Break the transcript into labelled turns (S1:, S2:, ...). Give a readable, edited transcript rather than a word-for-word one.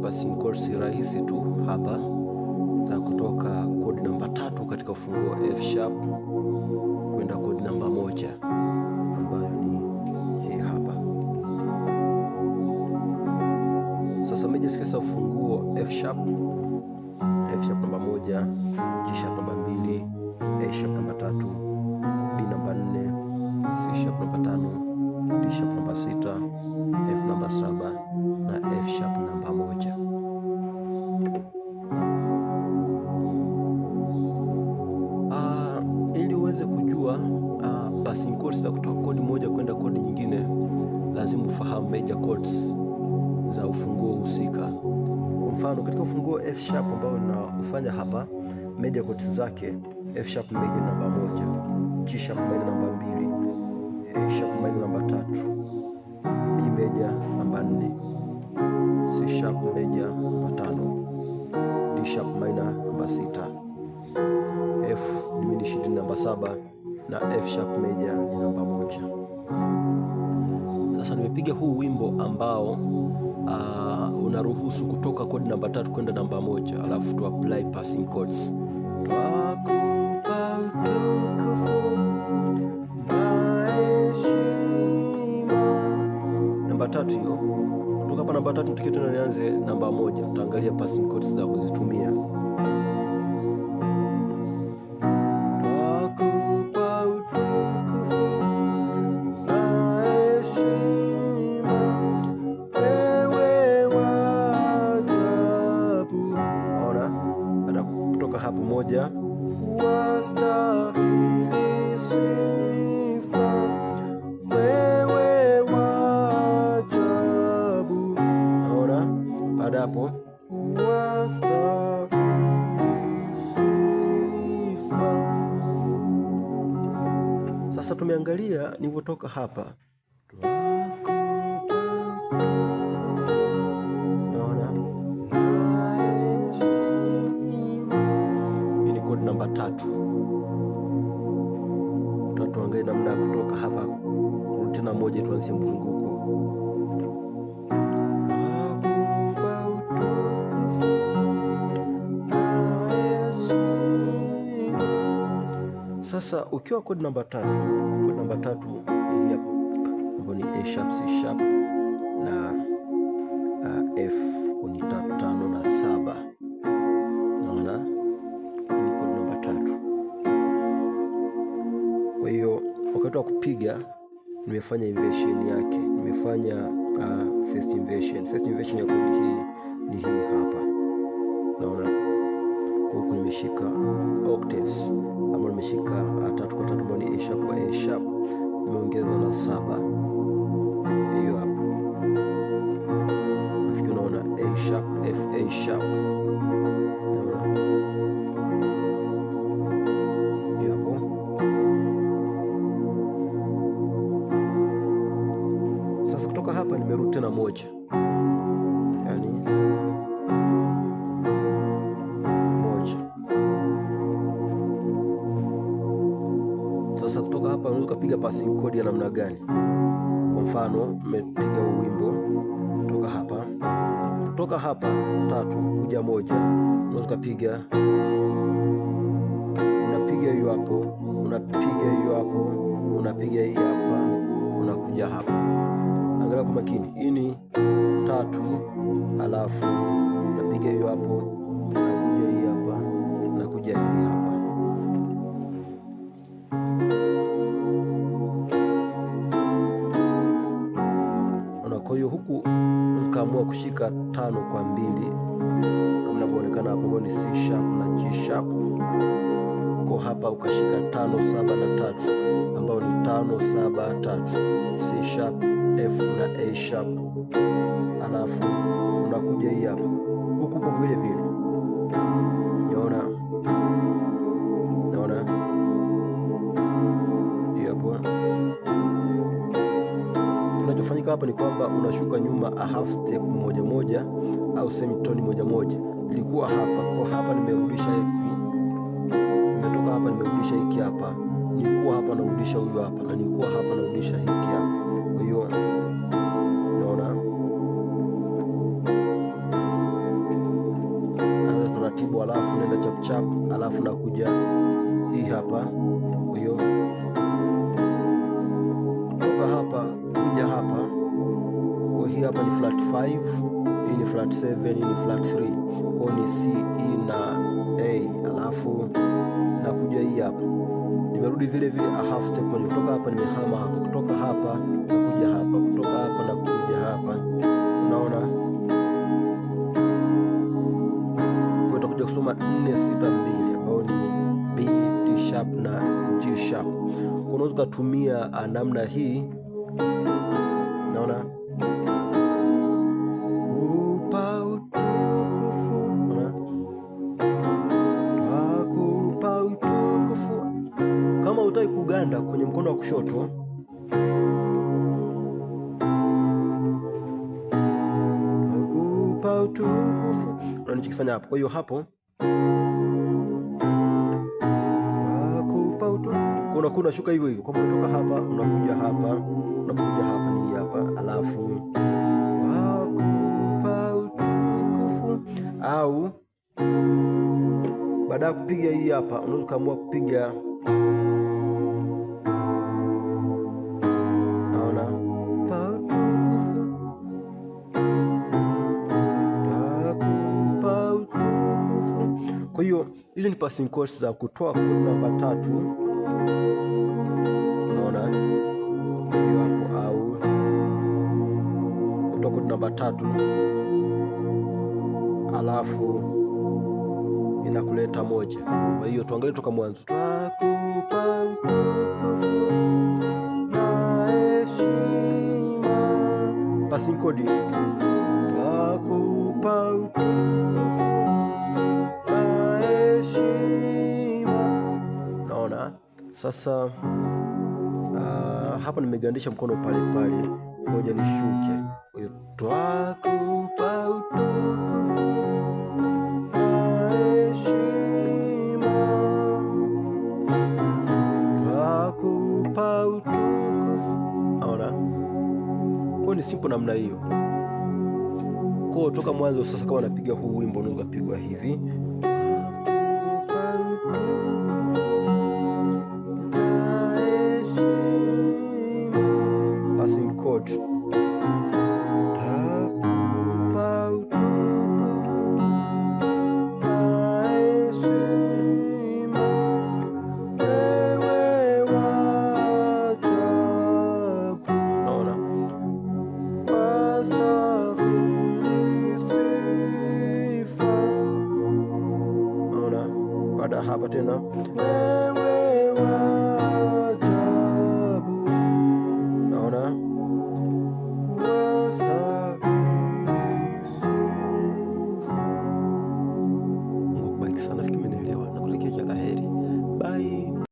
S1: passing chords rahisi tu hapa za kutoka kodi namba 3 katika ufunguo F sharp kwenda kodi namba 1 ambayo ni hii hapa. Sasa major scales ufunguo F sharp namba 1, G sharp namba 2, A sharp namba 3, B namba 4, C sharp namba 5, D sharp namba 6, F namba 7 na F sharp namba 1. Ili uweze kujua passing chords za kutoka kodi moja kwenda kodi nyingine, lazima ufahamu major chords za ufunguo husika. Kwa mfano katika ufunguo F sharp ambao naufanya hapa, major chords zake: F sharp major namba 1, G sharp major namba 2, A sharp major namba 3, B major namba 4, C sharp major namba 5, D sharp minor namba 6, F diminished namba 7 na F sharp major ni namba 1. Sasa nimepiga huu wimbo ambao unaruhusu kutoka kodi namba 3 kwenda namba 1, alafu tu apply passing chords. Twakupa utukufu na heshima. Namba 3 hiyo. Kutoka hapa namba 3 tukiwa tena nianze namba 1, utaangalia passing chords za kuzitumia. Hapo 1, wastahili sifa, wewe wa ajabu. Naona baada hapo wastahili sifa. Sasa tumeangalia nilivyotoka hapa. Namba 3. Tuangalie namna ya kutoka hapa kurudi tena 1, tuanze mzunguko. Sasa ukiwa kodi namba 3, kodi namba 3 hii hapa ambayo ni A sharp, C sharp na F ni 3, 5 na 7. Naona kwa hiyo wakati wa kupiga nimefanya inversion yake, nimefanya first inversion. First inversion ya kodi hii ni hii hapa. Naona kwa huku nimeshika octaves, ama nimeshika 3 kwa 3 ambayo ni A sharp kwa A sharp, nimeongeza na 7 hiyo hapa. Nafikiri unaona A sharp, F, A sharp. Hapa nimerudi tena 1, yani 1. Sasa kutoka hapa unaweza kupiga passing chord ya namna gani? Kwa mfano umepiga wimbo kutoka hapa 3 kuja 1, unaweza kupiga, unapiga hiyo hapo, unapiga hiyo hapo, unapiga hii hapa, unakuja hapa. Angalia kwa makini, hii ni 3, alafu napiga hiyo hapo, nakuja hii hapa, nakuja hii hapa. Na kwa hiyo huku ukaamua kushika 5 kwa 2 kama inavyoonekana hapo, ambayo ni C sharp na G sharp. Kwa hapa ukashika 5, 7 na 3 ambayo ni 5, 7, 3, C sharp, F na A sharp, alafu unakuja hii hapa, huku kwa vile vile. Unaona hii hapo. Kinachofanyika hapa ni kwamba unashuka nyuma a half step moja moja au semitone moja moja. Ilikuwa hapa, kwa hapa nimerudisha hivi, nimetoka hapa nimerudisha hiki hapa, nilikuwa hapa narudisha huyu hapa, na nilikuwa hapa narudisha hiki hapa. Kwa hiyo unaona chap, alafu nakuja hii hapa. Kwa hiyo kutoka hapa kuja hapa, kwa hii hapa ni flat 5, hii ni flat 7, hii ni flat 3, kwa ni C, E na A, alafu nakuja hii hapa, nimerudi vile vile a half step moja. Kutoka hapa nimehama hapa, kutoka hapa nakuja hapa, kutoka hapa nakuja hapa. Unaona, kwa utakuja kusoma 462 ambao ni B, D sharp na G sharp. Unaweza kutumia namna hii, naona kupa utukufu, kupa utukufu. Kama utaki kuganda kwenye mkono wa kushoto, kupa utukufu, na nichokifanya hapo. Kwa hiyo hapo unakuwa unashuka hivyo hivyo, kwa kutoka hapa unakuja hapa, unakuja hapa, ni hapa, alafu wakupa utukufu. Au baada ya kupiga hii hapa, unaweza kuamua kupiga, naona pa utukufu, wakupa utukufu. Kwa hiyo hizo ni passing chords za kutoa kodi namba 3. Unaona hiyo hapo, au kutoka kodi namba 3 alafu inakuleta 1. Kwa hiyo tuangalie toka mwanzo. Twakupa utukufu na heshima, passing chord. Twakupa utukufu na heshima. Naona sasa hapa nimegandisha mkono pale pale, ngoja nishuke. Kwa hiyo twakupa utukufu na heshima, twakupa utukufu. Naona kwa ni simple namna hiyo. Kwa toka mwanzo sasa, kama napiga huu wimbo unaweza kupigwa hivi.